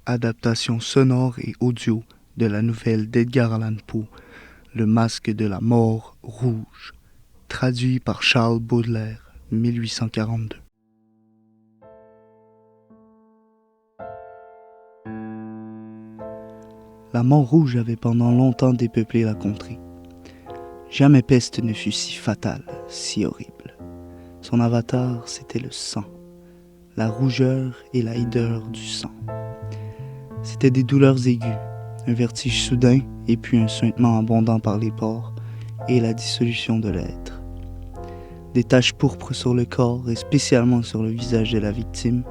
adaptation sonore et audio de la nouvelle d'Edgar Allan Poe, Le Masque de la Mort Rouge, traduit par Charles Baudelaire, 1842. La mort rouge avait pendant longtemps dépeuplé la contrée. Jamais peste ne fut si fatale, si horrible. Son avatar, c'était le sang, la rougeur et la hideur du sang. C'étaient des douleurs aiguës, un vertige soudain et puis un suintement abondant par les pores et la dissolution de l'être. Des taches pourpres sur le corps et spécialement sur le visage de la victime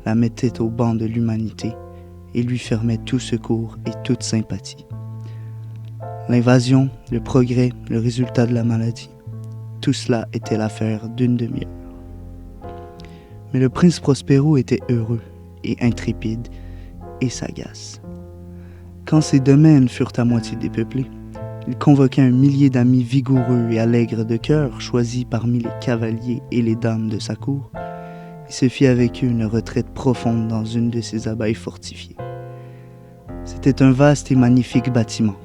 la mettaient au banc de l'humanité et lui fermaient tout secours et toute sympathie. L'invasion, le progrès, le résultat de la maladie, tout cela était l'affaire d'une demi-heure. Mais le prince Prospero était heureux et intrépide et sagace. Quand ses domaines furent à moitié dépeuplés, il convoqua 1 millier d'amis vigoureux et allègres de cœur, choisis parmi les cavaliers et les dames de sa cour, et se fit avec eux une retraite profonde dans une de ses abbayes fortifiées. C'était un vaste et magnifique bâtiment,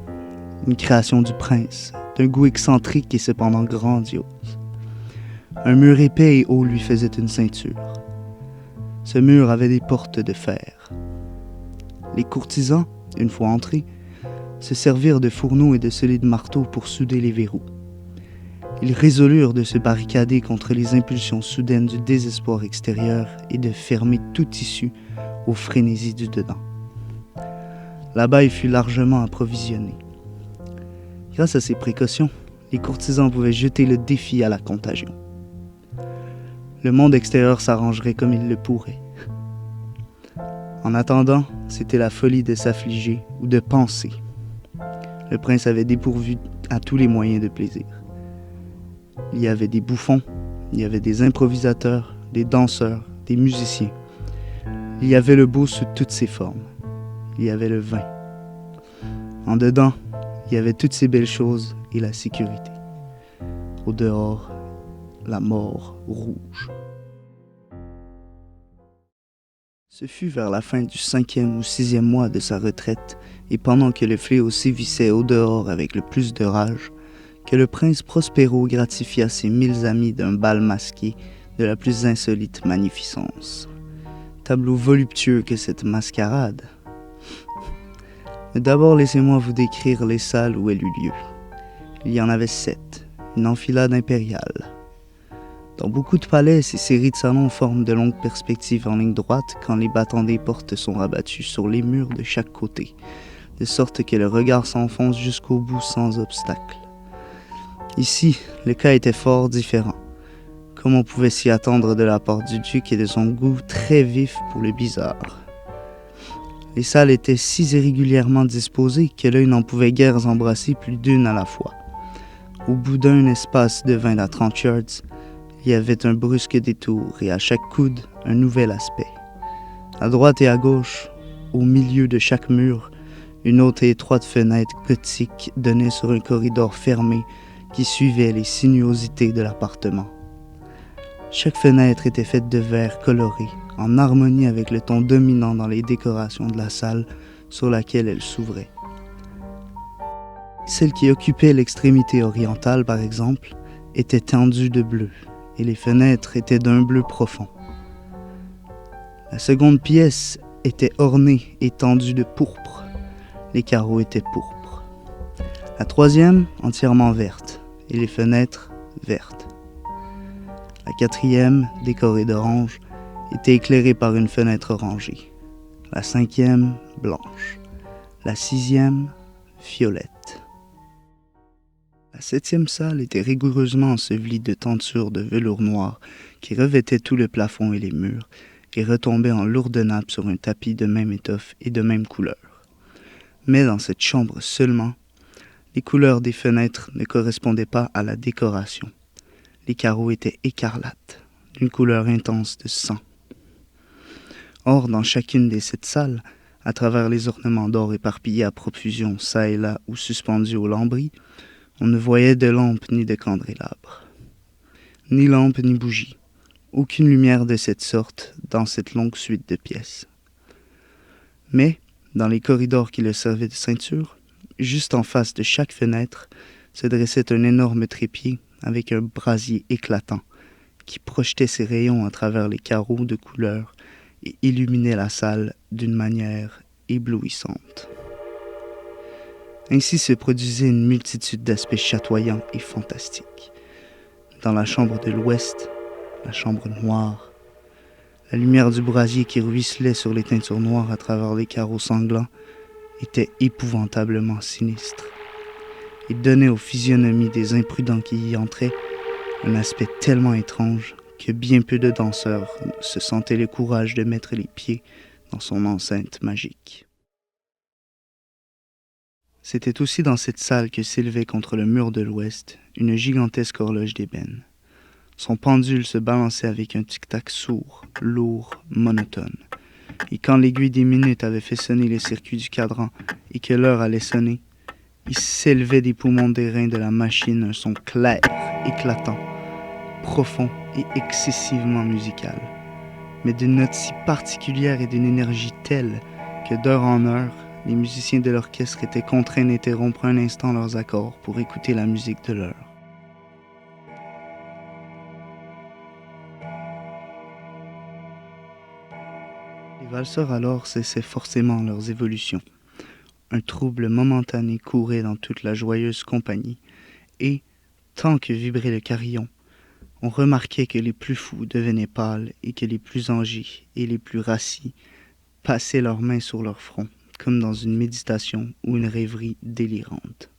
une création du prince, d'un goût excentrique et cependant grandiose. Un mur épais et haut lui faisait une ceinture. Ce mur avait des portes de fer. Les courtisans, une fois entrés, se servirent de fourneaux et de solides marteaux pour souder les verrous. Ils résolurent de se barricader contre les impulsions soudaines du désespoir extérieur et de fermer toute issue aux frénésies du dedans. L'abbaye fut largement approvisionnée. Grâce à ces précautions, les courtisans pouvaient jeter le défi à la contagion. Le monde extérieur s'arrangerait comme il le pourrait. En attendant, c'était la folie de s'affliger ou de penser. Le prince avait dépourvu à tous les moyens de plaisir. Il y avait des bouffons, il y avait des improvisateurs, des danseurs, des musiciens. Il y avait le beau sous toutes ses formes. Il y avait le vin. En dedans, il y avait toutes ces belles choses et la sécurité. Au dehors, la mort rouge. Ce fut vers la fin du 5e ou 6e mois de sa retraite, et pendant que le fléau sévissait au dehors avec le plus de rage, que le prince Prospero gratifia ses 1000 amis d'un bal masqué de la plus insolite magnificence. Tableau voluptueux que cette mascarade! Mais d'abord, laissez-moi vous décrire les salles où elle eut lieu. Il y en avait 7, une enfilade impériale. Dans beaucoup de palais, ces séries de salons forment de longues perspectives en ligne droite quand les battants des portes sont rabattus sur les murs de chaque côté, de sorte que le regard s'enfonce jusqu'au bout sans obstacle. Ici, le cas était fort différent, comme on pouvait s'y attendre de la part du duc et de son goût très vif pour le bizarre. Les salles étaient si irrégulièrement disposées que l'œil n'en pouvait guère embrasser plus d'une à la fois. Au bout d'un espace de 20 à 30 yards, il y avait un brusque détour et à chaque coude, un nouvel aspect. À droite et à gauche, au milieu de chaque mur, une autre et étroite fenêtre gothique donnait sur un corridor fermé qui suivait les sinuosités de l'appartement. Chaque fenêtre était faite de verre coloré, en harmonie avec le ton dominant dans les décorations de la salle sur laquelle elle s'ouvrait. Celle qui occupait l'extrémité orientale, par exemple, était tendue de bleu, et les fenêtres étaient d'un bleu profond. La seconde pièce était ornée et tendue de pourpre. Les carreaux étaient pourpres. La troisième, entièrement verte, et les fenêtres vertes. La quatrième, décorée d'orange, était éclairée par une fenêtre orangée. La 5e, blanche. La 6e, violette. La 7e salle était rigoureusement ensevelie de tentures de velours noir qui revêtaient tout le plafond et les murs et retombaient en lourdes nappes sur un tapis de même étoffe et de même couleur. Mais dans cette chambre seulement, les couleurs des fenêtres ne correspondaient pas à la décoration. Les carreaux étaient écarlates, d'une couleur intense de sang. Or, dans chacune des 7 salles, à travers les ornements d'or éparpillés à profusion çà et là ou suspendus aux lambris, on ne voyait de lampe ni de candélabre. Ni lampe ni bougie. Aucune lumière de cette sorte dans cette longue suite de pièces. Mais, dans les corridors qui le servaient de ceinture, juste en face de chaque fenêtre, se dressait un énorme trépied avec un brasier éclatant qui projetait ses rayons à travers les carreaux de couleur et illuminait la salle d'une manière éblouissante. Ainsi se produisait une multitude d'aspects chatoyants et fantastiques. Dans la chambre de l'ouest, la chambre noire, la lumière du brasier qui ruisselait sur les teintures noires à travers les carreaux sanglants était épouvantablement sinistre et donnait aux physionomies des imprudents qui y entraient un aspect tellement étrange que bien peu de danseurs se sentaient le courage de mettre les pieds dans son enceinte magique. C'était aussi dans cette salle que s'élevait contre le mur de l'ouest une gigantesque horloge d'ébène. Son pendule se balançait avec un tic-tac sourd, lourd, monotone. Et quand l'aiguille des minutes avait fait sonner les circuits du cadran et que l'heure allait sonner, il s'élevait des poumons d'airain de la machine un son clair, éclatant, profond et excessivement musical, mais d'une note si particulière et d'une énergie telle que d'heure en heure, les musiciens de l'orchestre étaient contraints d'interrompre un instant leurs accords pour écouter la musique de l'heure. Les valseurs alors cessaient forcément leurs évolutions. Un trouble momentané courait dans toute la joyeuse compagnie, et, tant que vibrait le carillon, on remarquait que les plus fous devenaient pâles et que les plus âgés et les plus rassis passaient leurs mains sur leur front, comme dans une méditation ou une rêverie délirante.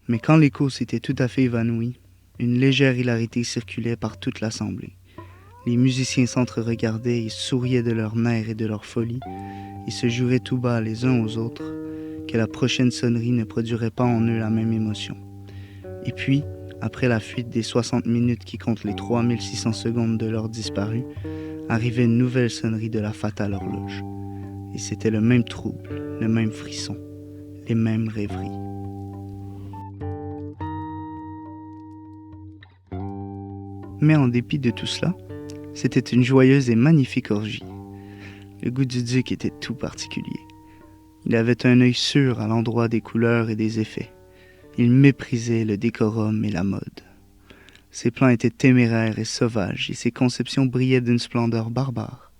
Mais quand l'écho s'était tout à fait évanoui, une légère hilarité circulait par toute l'assemblée. Les musiciens s'entre-regardaient et souriaient de leur nerfs et de leur folie, et se juraient tout bas les uns aux autres que la prochaine sonnerie ne produirait pas en eux la même émotion. Et puis, après la fuite des 60 minutes qui comptent les 3600 secondes de l'heure disparue, arrivait une nouvelle sonnerie de la fatale horloge. Et c'était le même trouble, le même frisson, les mêmes rêveries. Mais en dépit de tout cela, c'était une joyeuse et magnifique orgie. Le goût du duc était tout particulier. Il avait un œil sûr à l'endroit des couleurs et des effets. Il méprisait le décorum et la mode. Ses plans étaient téméraires et sauvages, et ses conceptions brillaient d'une splendeur barbare.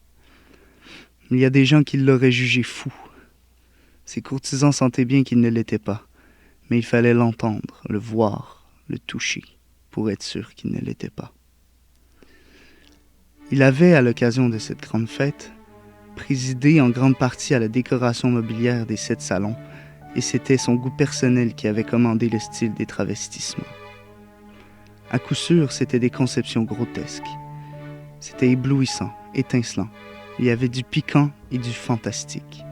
Il y a des gens qui l'auraient jugé fou. Ses courtisans sentaient bien qu'il ne l'était pas, mais il fallait l'entendre, le voir, le toucher, pour être sûr qu'il ne l'était pas. Il avait, à l'occasion de cette grande fête, présidé en grande partie à la décoration mobilière des 7 salons, et c'était son goût personnel qui avait commandé le style des travestissements. À coup sûr, c'étaient des conceptions grotesques. C'était éblouissant, étincelant. Il y avait du piquant et du fantastique.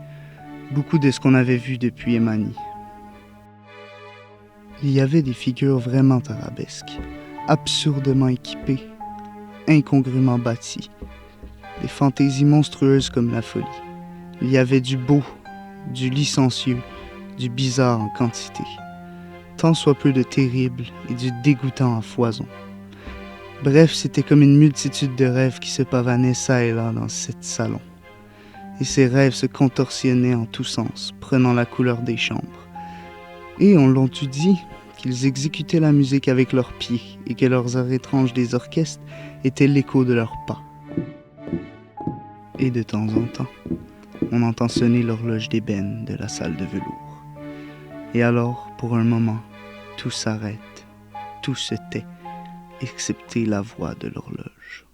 Beaucoup de ce qu'on avait vu depuis Emani. Il y avait des figures vraiment arabesques, absurdement équipées, incongrument bâties, des fantaisies monstrueuses comme la folie. Il y avait du beau, du licencieux, du bizarre en quantité, tant soit peu de terrible et du dégoûtant à foison. Bref, c'était comme une multitude de rêves qui se pavanaient çà et là dans cet salon. Et ces rêves se contorsionnaient en tous sens, prenant la couleur des chambres. Et on l'ont tu dit qu'ils exécutaient la musique avec leurs pieds et que leurs airs étranges des orchestres étaient l'écho de leurs pas. Et de temps en temps, on entend sonner l'horloge d'ébène de la salle de velours. Et alors, pour un moment, tout s'arrête, tout se tait, excepté la voix de l'horloge.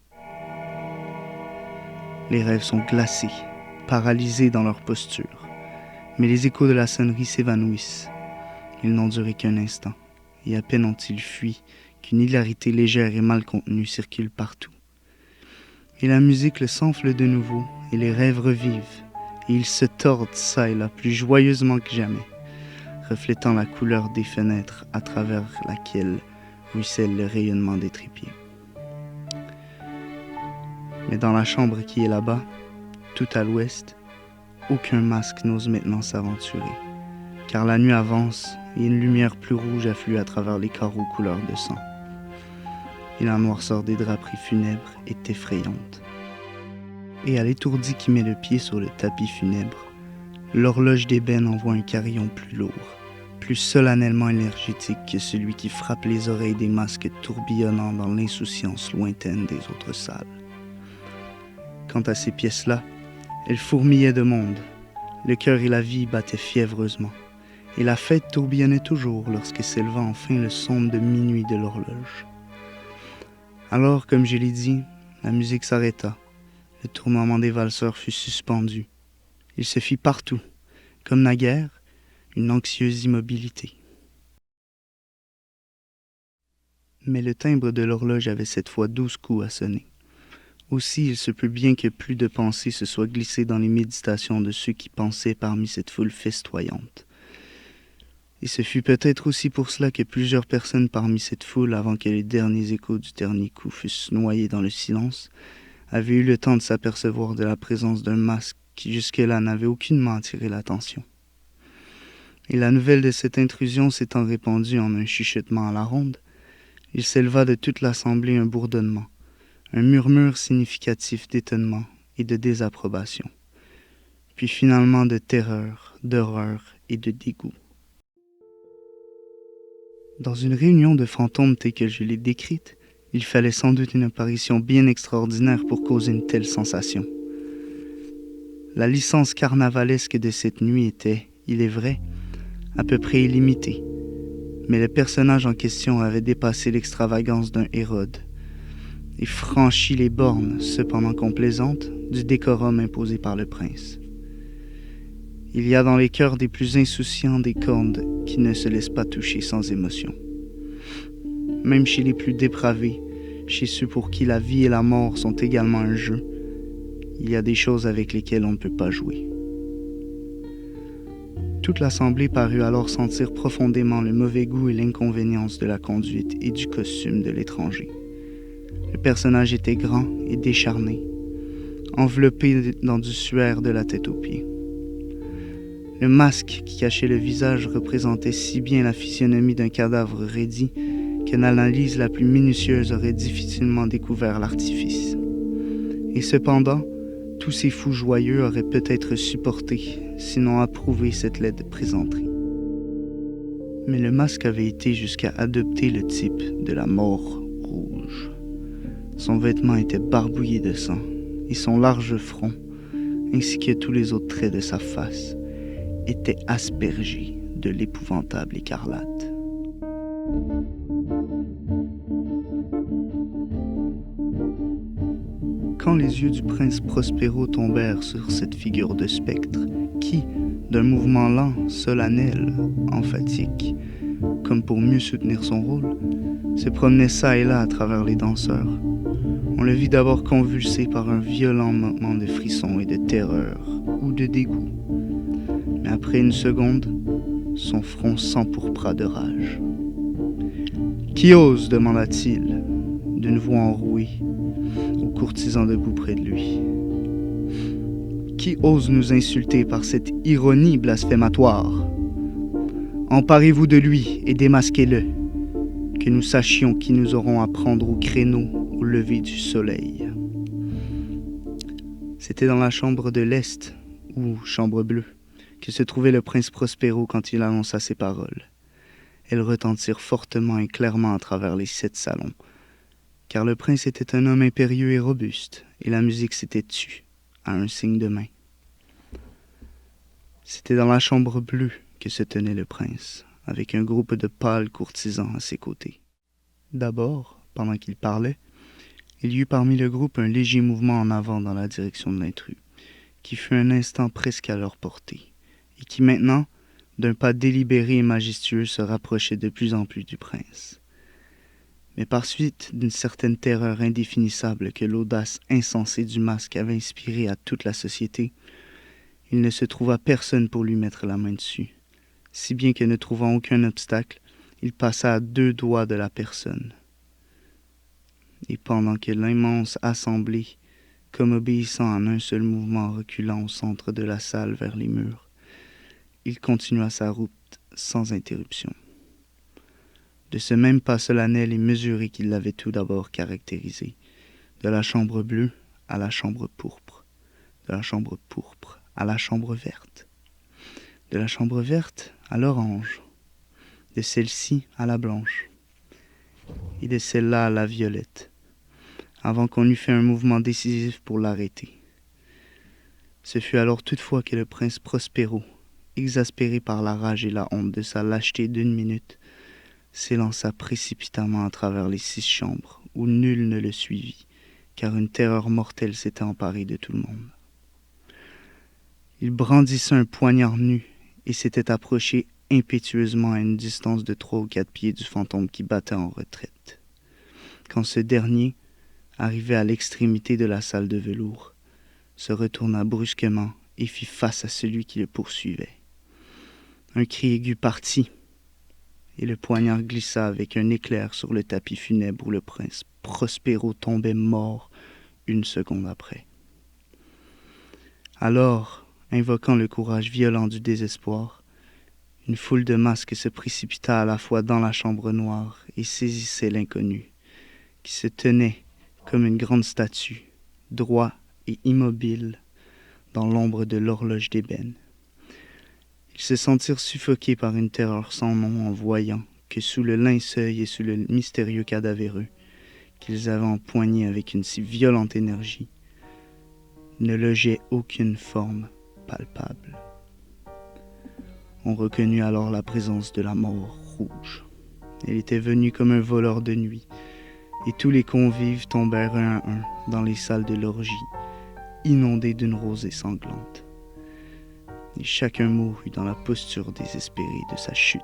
Les rêves sont glacés, paralysés dans leur posture, mais les échos de la sonnerie s'évanouissent. Ils n'ont duré qu'un instant, et à peine ont-ils fui qu'une hilarité légère et mal contenue circule partout. Et la musique le s'enfle de nouveau, et les rêves revivent, et ils se tordent çà et là plus joyeusement que jamais, reflétant la couleur des fenêtres à travers laquelle ruisselle le rayonnement des trépieds. Mais dans la chambre qui est là-bas, tout à l'ouest, aucun masque n'ose maintenant s'aventurer, car la nuit avance et une lumière plus rouge afflue à travers les carreaux couleur de sang. Et la noirceur des draperies funèbres est effrayante. Et à l'étourdi qui met le pied sur le tapis funèbre, l'horloge d'ébène envoie un carillon plus lourd, plus solennellement énergétique que celui qui frappe les oreilles des masques tourbillonnant dans l'insouciance lointaine des autres salles. Quant à ces pièces-là, elles fourmillaient de monde. Le cœur et la vie battaient fiévreusement. Et la fête tourbillonnait toujours lorsque s'éleva enfin le son de minuit de l'horloge. Alors, comme je l'ai dit, la musique s'arrêta. Le tournoiement des valseurs fut suspendu. Il se fit partout, comme naguère, une anxieuse immobilité. Mais le timbre de l'horloge avait cette fois 12 coups à sonner. Aussi, il se peut bien que plus de pensées se soient glissées dans les méditations de ceux qui pensaient parmi cette foule festoyante. Et ce fut peut-être aussi pour cela que plusieurs personnes parmi cette foule, avant que les derniers échos du dernier coup fussent noyés dans le silence, avaient eu le temps de s'apercevoir de la présence d'un masque qui jusque-là n'avait aucunement attiré l'attention. Et la nouvelle de cette intrusion s'étant répandue en un chuchotement à la ronde, il s'éleva de toute l'assemblée un bourdonnement, un murmure significatif d'étonnement et de désapprobation, puis finalement de terreur, d'horreur et de dégoût. Dans une réunion de fantômes telle que je l'ai décrite, il fallait sans doute une apparition bien extraordinaire pour causer une telle sensation. La licence carnavalesque de cette nuit était, il est vrai, à peu près illimitée, mais le personnage en question avait dépassé l'extravagance d'un Hérode et franchi les bornes, cependant complaisantes, du décorum imposé par le prince. Il y a dans les cœurs des plus insouciants des cordes qui ne se laissent pas toucher sans émotion. Même chez les plus dépravés, chez ceux pour qui la vie et la mort sont également un jeu, il y a des choses avec lesquelles on ne peut pas jouer. Toute l'assemblée parut alors sentir profondément le mauvais goût et l'inconvénience de la conduite et du costume de l'étranger. Le personnage était grand et décharné, enveloppé dans du suaire de la tête aux pieds. Le masque qui cachait le visage représentait si bien la physionomie d'un cadavre raidi qu'une analyse la plus minutieuse aurait difficilement découvert l'artifice. Et cependant, tous ces fous joyeux auraient peut-être supporté, sinon approuvé cette laide présenterie. Mais le masque avait été jusqu'à adopter le type de la mort rouge. Son vêtement était barbouillé de sang, et son large front, ainsi que tous les autres traits de sa face, était aspergé de l'épouvantable écarlate. Quand les yeux du prince Prospero tombèrent sur cette figure de spectre, qui, d'un mouvement lent, solennel, emphatique, comme pour mieux soutenir son rôle, se promenait çà et là à travers les danseurs, on le vit d'abord convulsé par un violent mouvement de frisson et de terreur, ou de dégoût. Mais après une seconde, son front s'empourpra de rage. « Qui ose ?» demanda-t-il, d'une voix enrouée, aux courtisans debout près de lui. « Qui ose nous insulter par cette ironie blasphématoire? Emparez-vous de lui et démasquez-le, que nous sachions qui nous aurons à prendre au créneau au lever du soleil. » C'était dans la chambre de l'Est, ou chambre bleue, que se trouvait le prince Prospero quand il annonça ces paroles. Elles retentirent fortement et clairement à travers les 7 salons, car le prince était un homme impérieux et robuste, et la musique s'était tue, à un signe de main. C'était dans la chambre bleue que se tenait le prince, avec un groupe de pâles courtisans à ses côtés. D'abord, pendant qu'il parlait, il y eut parmi le groupe un léger mouvement en avant dans la direction de l'intrus, qui fut un instant presque à leur portée, et qui maintenant, d'un pas délibéré et majestueux, se rapprochait de plus en plus du prince. Mais par suite d'une certaine terreur indéfinissable que l'audace insensée du masque avait inspirée à toute la société, il ne se trouva personne pour lui mettre la main dessus, si bien que ne trouvant aucun obstacle, il passa à 2 doigts de la personne. Et pendant que l'immense assemblée, comme obéissant en un seul mouvement reculant au centre de la salle vers les murs, il continua sa route sans interruption. De ce même pas solennel et mesuré qu'il l'avait tout d'abord caractérisé, de la chambre bleue à la chambre pourpre, de la chambre pourpre à la chambre verte, de la chambre verte à l'orange, de celle-ci à la blanche, et de celle-là à la violette, avant qu'on eût fait un mouvement décisif pour l'arrêter. Ce fut alors toutefois que le prince Prospero, exaspéré par la rage et la honte de sa lâcheté d'une minute, s'élança précipitamment à travers les 6 chambres, où nul ne le suivit, car une terreur mortelle s'était emparée de tout le monde. Il brandissait un poignard nu et s'était approché impétueusement à une distance de 3 ou 4 pieds du fantôme qui battait en retraite. Quand ce dernier, arrivé à l'extrémité de la salle de velours, se retourna brusquement et fit face à celui qui le poursuivait. Un cri aigu partit, et le poignard glissa avec un éclair sur le tapis funèbre où le prince Prospero tombait mort une seconde après. Alors, invoquant le courage violent du désespoir, une foule de masques se précipita à la fois dans la chambre noire et saisissait l'inconnu, qui se tenait comme une grande statue, droit et immobile, dans l'ombre de l'horloge d'ébène. Ils se sentirent suffoqués par une terreur sans nom en voyant que sous le linceul et sous le mystérieux cadavéreux, qu'ils avaient empoigné avec une si violente énergie, ne logeait aucune forme palpable. On reconnut alors la présence de la mort rouge. Elle était venue comme un voleur de nuit, et tous les convives tombèrent un à un dans les salles de l'orgie, inondées d'une rosée sanglante. Et chacun mourut dans la posture désespérée de sa chute.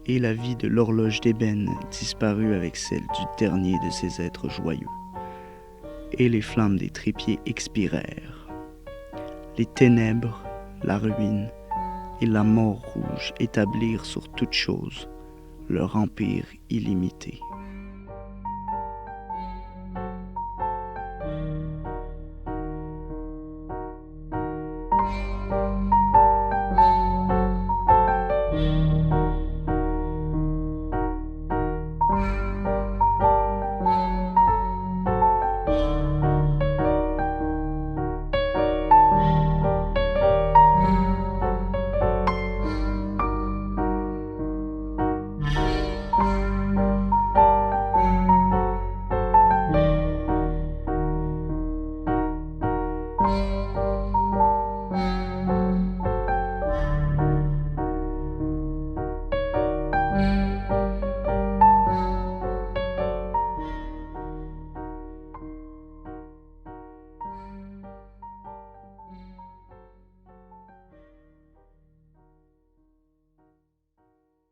Et la vie de l'horloge d'ébène disparut avec celle du dernier de ces êtres joyeux. Et les flammes des trépieds expirèrent. Les ténèbres, la ruine et la mort rouge établirent sur toute chose leur empire illimité.